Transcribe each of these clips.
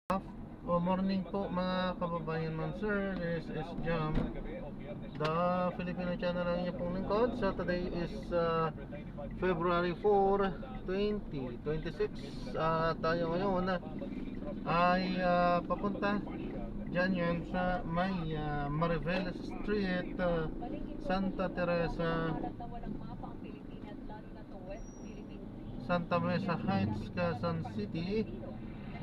Morning po mga kababayan man sir. This is Jam, the Filipino channel ng inyong pong lingkod. So today is February 4, 2026. Tayo ngayon ay papunta dyan yan sa may Marivela Street, Santa Teresa, Santa Mesa Heights, Quezon City.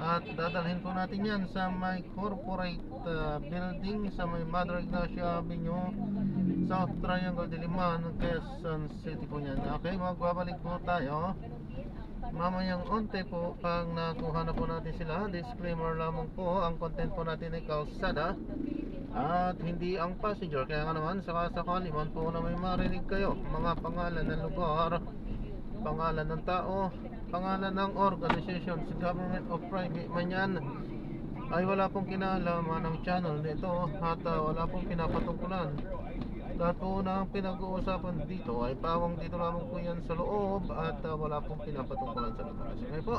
At dadalhin po natin yan sa may corporate building sa may Madre Ignacia Avenue, South Triangle Diliman, Quezon City po yan. Okay, magbabalik po tayo mamayang onte po pag nakuha na po natin sila. Disclaimer lamang po, ang content po natin ay kalsada at hindi ang passenger. Kaya nga naman sakasakali man po na may marinig kayo mga pangalan ng lugar, pangalan ng tao, pangalan ng organization, government o private man yan, ay wala pong kinalaman ng channel nito at wala pong pinapatungkulan. Lahat po na pinag-uusapan dito ay pawang dito lamang po yan sa loob at wala pong pinapatungkulan sa labas. Okay po,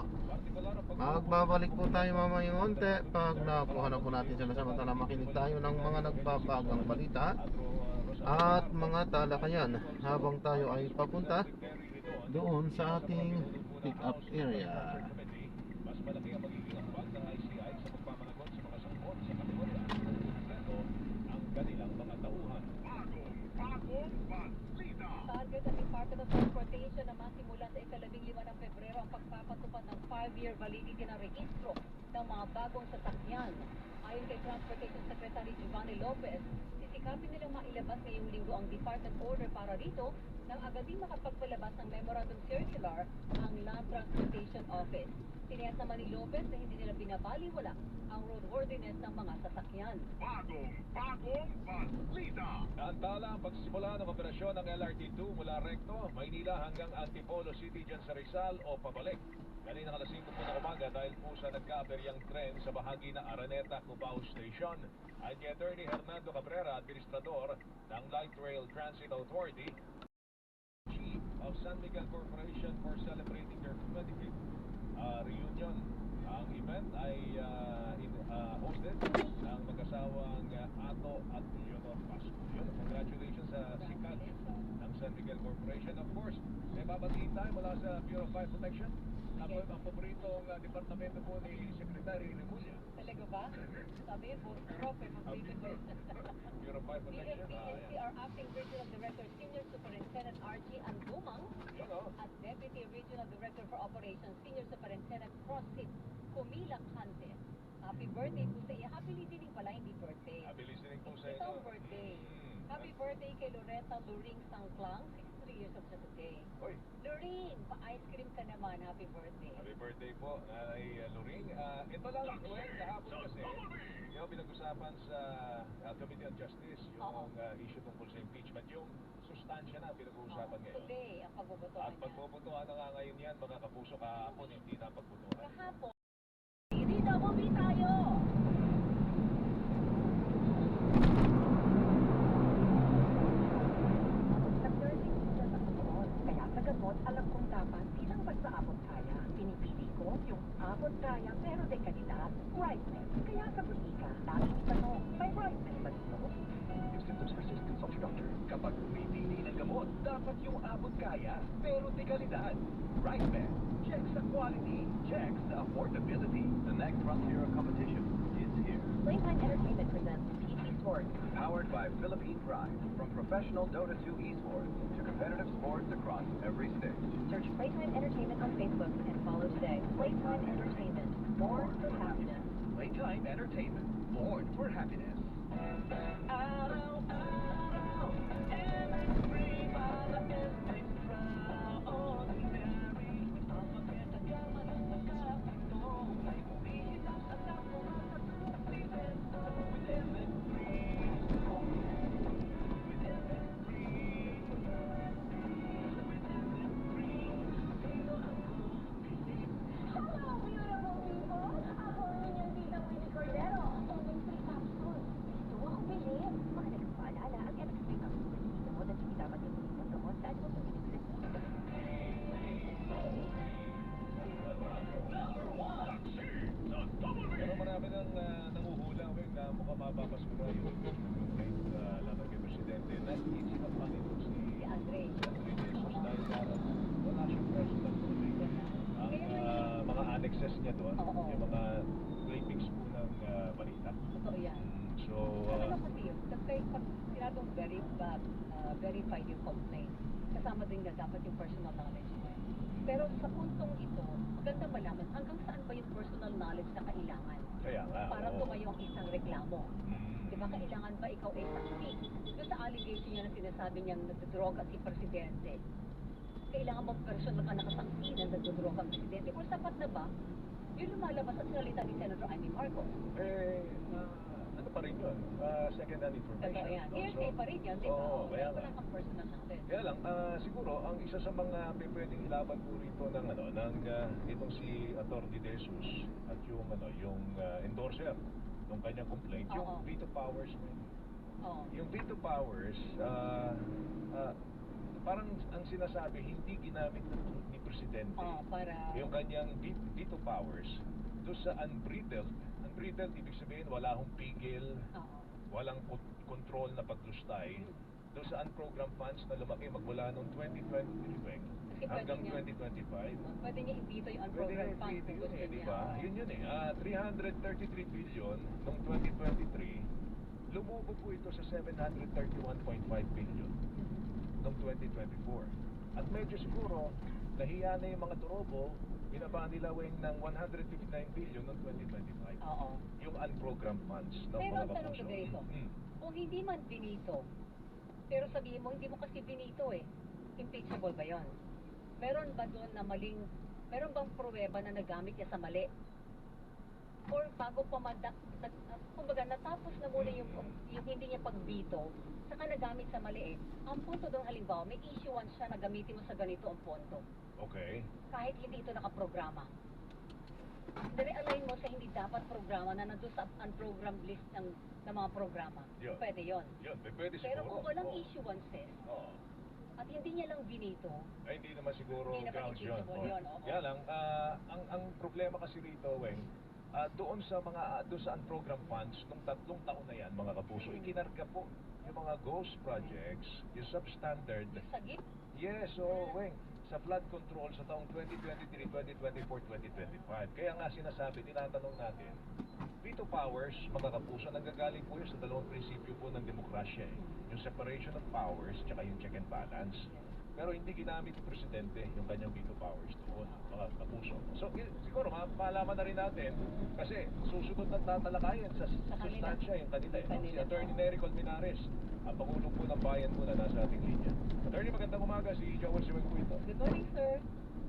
magbabalik po tayo mamayang onte pag nakuha na po natin sila. Samantala makinig tayo ng mga nagbabagang balita at mga talakayan habang tayo ay papunta doon sa ating pick-up area. Mas malaki ang magiging ambag ng ICI sa pagpapanagot sa mga sangkot sa kategorya ng sentro ang kanilang mga tauhan. Target ng Department of Transportation na masimula sa ika-15 ng Pebrero ang pagpapatupad ng 5-year validity na rehistro ng mga bagong sasakyan. Ayon kay Transportation Secretary Giovanni Lopez, sisikapin nilang mailabas ngayong linggo ang department order para rito nang agad din makapagpalabas ng memorandum circular ang Land Transportation Office. Tiniyas naman ni Lopez na hindi nila binabaliwala ang roadworthiness ng mga sasakyan. Bagong balita! Naantala ang pagsisimula ng operasyon ng LRT2 mula Recto, Maynila hanggang Antipolo City dyan sa Rizal o pabalik. Kanina alas 5 po ng umaga dahil po sa nagka-aberyang tren sa bahagi ng Araneta, Cubao Station. At ni Attorney Hernando Cabrera, Administrador ng Light Rail Transit Authority, Chief of San Miguel Corporation for celebrating their 25th reunion. Ang event ay hosted ng mag-asawang Ato at Leonor Pasco. Congratulations sa sikat ng San Miguel Corporation. Of course, may babatiin tayo mula sa Bureau of Fire Protection. Ang paboritong departamento po ni Secretary Remulla. Talaga ba? Sabi po, proper mag-favorite. Bureau of Fire The Protection. NCR Acting Regional Director, Senior Superintendent R.G. Andumang, at Deputy Regional Director for Operations, Senior Superintendent CrossFit, Kumilak Hante. Happy birthday po sa iyo. Happy listening pala, hindi birthday. Happy listening po sa Ito ang inyo. birthday. Happy birthday kay Loretta Luring Sangklang, 63 years of today. Oy, Loreen, pa-ice cream ka naman. Happy birthday. happy birthday po ay Luring. Ito lang, well, kahapon kasi, yung pinag-usapan sa Committee on Justice, yung issue tungkol sa impeachment, yung sustansya na pinag-uusapan ngayon. Today, ang pagbubutuhan At niya. pagpupuntuhan na nga ngayon yan, mga kapuso, kahapon hindi na pagputuhan. Kahapon, dito movie tayo! Kaya sa gamot, alam kong dapat bilang magsaabot kaya. Pinipili ko yung abot kaya pero de kalidad. Brightness. Kaya sa butika, laging itanong, may brightness ba dito? If symptoms persist, consult your doctor. Kapag pumipili ng gamot, dapat yung abot kaya, pero de kalidad. Right Man. Check sa quality. Check sa affordability. The next frontier of competition is here. Playtime Entertainment presents PT Sports. Powered by Philippine Pride. From professional Dota 2 esports to competitive sports across every stage. Search Playtime Entertainment on Facebook and follow today. Playtime Entertainment. Born for happiness. Playtime Entertainment. Born for happiness. Weng, na mukhang mapapasura yung complaint laban kay Presidente na isinampan ito Si Andre. si Andre De Jesus dahil wala siyang personal knowledge. Ang mga annexes niya doon, Oo. yung mga clippings po ng balita. Totoo yan. So, Ano kasi yun? Kasi pag sinabong verified yung complaint, kasama din na dapat yung personal knowledge mo. Pero sa puntong ito, maganda malaman hanggang saan ba yung personal knowledge na kailangan kaya nga. para oo. tumayo ang isang reklamo. Di ba kailangan ba ikaw ay saksi? Doon sa allegation niya na sinasabi niyang nagdodroga si Presidente, kailangan bang personal ka nakasaksi na nagdodroga ang Presidente? Kung sapat na ba, yung lumalabas at salita ni Senator Amy Marcos. Ano pa rin yun? Second-hand information. Totoo yan. no? Hearsay pa rin yan, di ba? Oo, kaya Wala nga. kang personal knowledge. Kaya lang, siguro, ang isa sa mga pwedeng ilaban po rito ng, itong si Atty. De Jesus at yung endorser ng kanyang complaint, yung Oo. veto powers mo. Oo. Yung veto powers, parang ang sinasabi, hindi ginamit ni Presidente Oo, para... yung kanyang veto powers doon sa unbridled, ibig sabihin wala hong pigil, Oo. walang control na paglustay doon sa unprogrammed funds na lumaki magmula noong 2023 Weng, Kasi hanggang pwede 2025. Pwede niya i-veto yung Pwede unprogrammed funds i-veto kung yun gusto eh, di niya. ba? Yun eh. 333 billion noong 2023, lumubo po ito sa 731.5 billion noong 2024. At medyo siguro, nahiya na yung mga turobo, binaba nila Weng ng 159 billion noong 2025. Oo. Yung unprogrammed funds ng Pero mga ang tanong kapuso. ko dito, kung hindi man binito, pero sabihin mo, hindi mo kasi binito eh, impeachable ba yon? Meron ba doon na meron bang pruweba na nagamit niya sa mali? Or bago pa kumbaga natapos na muna yung hindi niya pagbito, saka nagamit sa mali eh. Ang punto doon halimbawa, may issuance siya na gamitin mo sa ganito ang pondo. Okay. Kahit hindi ito nakaprograma. Dire-align mo sa hindi dapat programa na nandun sa unprogrammed list ng mga programa. Yun. Pwede yon. Yun, pwede siguro. Pero kung walang Oo. issuances, Oo. at hindi niya lang binito, Ay, hindi naman siguro Hindi na grounds yun. pa-impeachable yun, oo. Kaya lang, ang problema kasi rito, Weng, doon sa unprogrammed funds, nung 3 taon na yan, mga kapuso, ikinarga po yung mga ghost projects, yung substandard. yung sagip, Yes, so, Weng, sa flood control sa taong 2023, 2024, 2025. Kaya nga sinasabi, tinatanong natin, veto powers, mga kapuso, nanggagaling po yun sa dalawang prinsipyo po ng demokrasya eh. Yung separation of powers, tsaka yung check and balance. Pero hindi ginamit ng Presidente yung kanyang veto powers doon, mga kapuso. So, siguro, malaman na rin natin, kasi susunod na tatalakayan sa kanila. sustansya yung kanila. Yung kanila. Si Atty. Nery Colmenares, ang Pangulo po ng Bayan po na nasa ating linya. Attorney, magandang umaga. Si Joel Siweng po ito. good morning sir.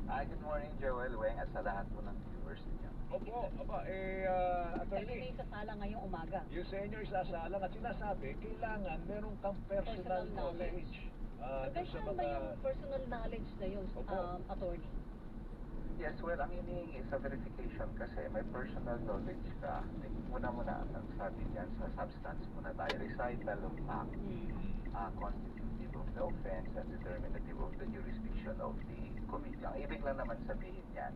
Hi, good morning, Joel Weng, at sa lahat po ng viewers niyo. Opo, Kayo Attorney, na yung sasala ngayong umaga. yung sa inyo isasalang at sinasabi, kailangan meron kang personal knowledge. Hanggang Doon sa saan ba yung personal knowledge na yun, Opo. attorney? Yes, well, ang hinihingi sa verification kasi may personal knowledge ka. Muna, ang sabi niyan sa substance muna tayo, recital of fact, constitutive of the offense and determinative of the jurisdiction of the committee. Ang ibig lang naman sabihin niyan,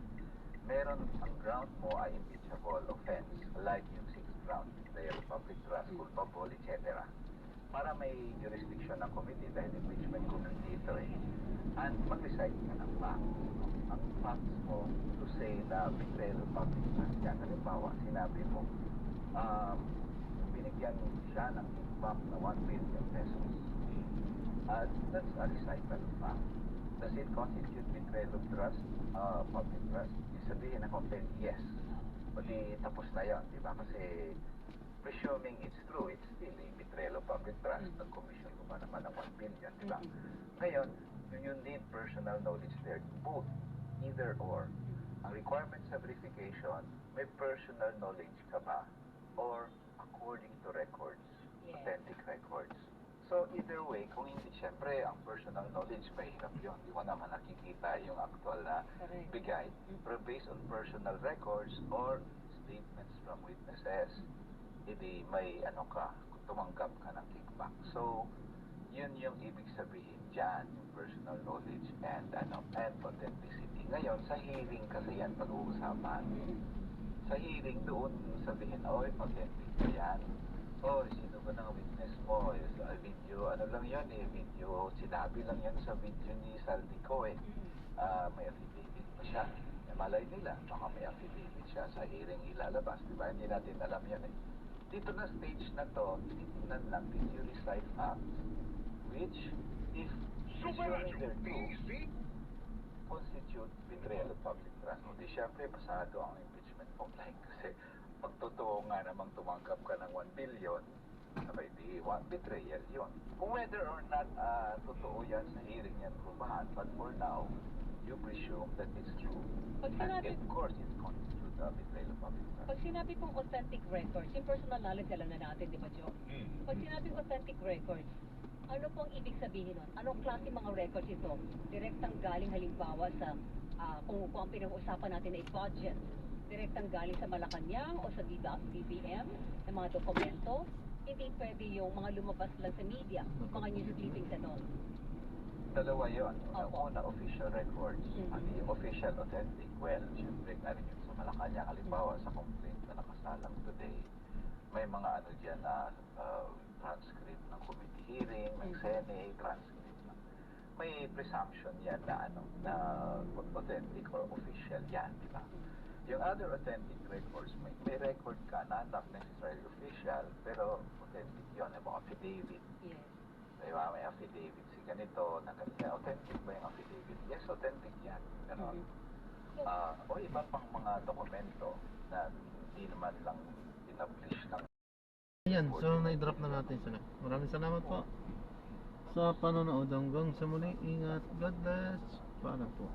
meron ang ground mo ay impeachable offense, like yung 6th ground, betrayal of public trust, culpable, etc. Para may jurisdiction ng committee dahil impeachment committee ito eh. And mag-recite ka ng facts. Ang facts mo to say na betrayal of public trust yan. Halimbawa, sinabi mo, binigyan siya ng kickback na 1 billion pesos. That's a recital of fact. Does it constitute betrayal of trust, public trust? Yung sabihin na complaint, yes. O di tapos na yun, di ba? Kasi presuming it's true, it's still a betrayal of public trust. Nag-commission ko ba naman ng 1 billion, di ba? Ngayon, you need personal knowledge there. Both, either or. Ang requirement sa verification, may personal knowledge ka ba? Or according to records, Yes. authentic records. So either way, kung hindi, syempre, ang personal knowledge, mahirap yun. Di mo naman nakikita yung actual na Correct. bigay. Pero based on personal records or statements from witnesses, hindi may tumanggap ka ng kickback. So, yun yung ibig sabihin dyan, yung personal knowledge and authenticity. Ngayon, sa hearing kasi yan pag-uusapan. sa hearing doon sabihin, oy, authentic ba yan? Oh, sino ba ng witness mo? Video, ano lang yan eh, video, sinabi lang yan sa video ni Saldico eh. May affidavit pa siya. Malay nila, baka may affidavit siya sa hearing ilalabas, di ba? Hindi natin alam yan eh. Dito na stage na to, tinitingnan lang, did you recite facts? Which, if assuming they're true, constitute betrayal of public trust. O di syempre, pasado ang impeachment complaint kasi pag totoo nga namang tumanggap ka ng 1 billion, sabay di betrayal yun. Kung whether or not totoo yan sa hearing yan, prubahan, but for now, you presume that it's true. Pag And sinabi- of course, it constitutes betrayal of public trust. Pag sinabi pong authentic records, yung personal knowledge alam na natin, di ba, Jo? Pag sinabing authentic records, ano pong ibig sabihin nun? Anong klase mga records ito? Direktang galing halimbawa sa, kung ang pinag-uusapan natin ay budget, direktang galing sa Malacanang o sa DBM, ng mga dokumento, hindi pwede yung mga lumabas lang sa media, mga news clippings and all. Dalawa yun. Opo. Una, official records. Ano yung official authentic? Well, syempre, galing yun sa Malacanang. Halimbawa, sa complaint na nakasalang today, may mga ano dyan na transcript ng committee hearing, ng Senate, transcript ng... May presumption yan na ano, na authentic or official yan, di ba? Yung other authentic records, may record ka na not necessarily official, pero authentic yun. Yung affidavit. Yes. Diba, may affidavit si ganito, na ganito. Authentic ba yung affidavit? Yes, authentic yan. Ganon. O iba pang mga dokumento na hindi naman lang pinablish ng... Ayan, so na-drop na natin sila. Maraming salamat po sa panonood. Hanggang sa muli, ingat. God bless. Paalam po.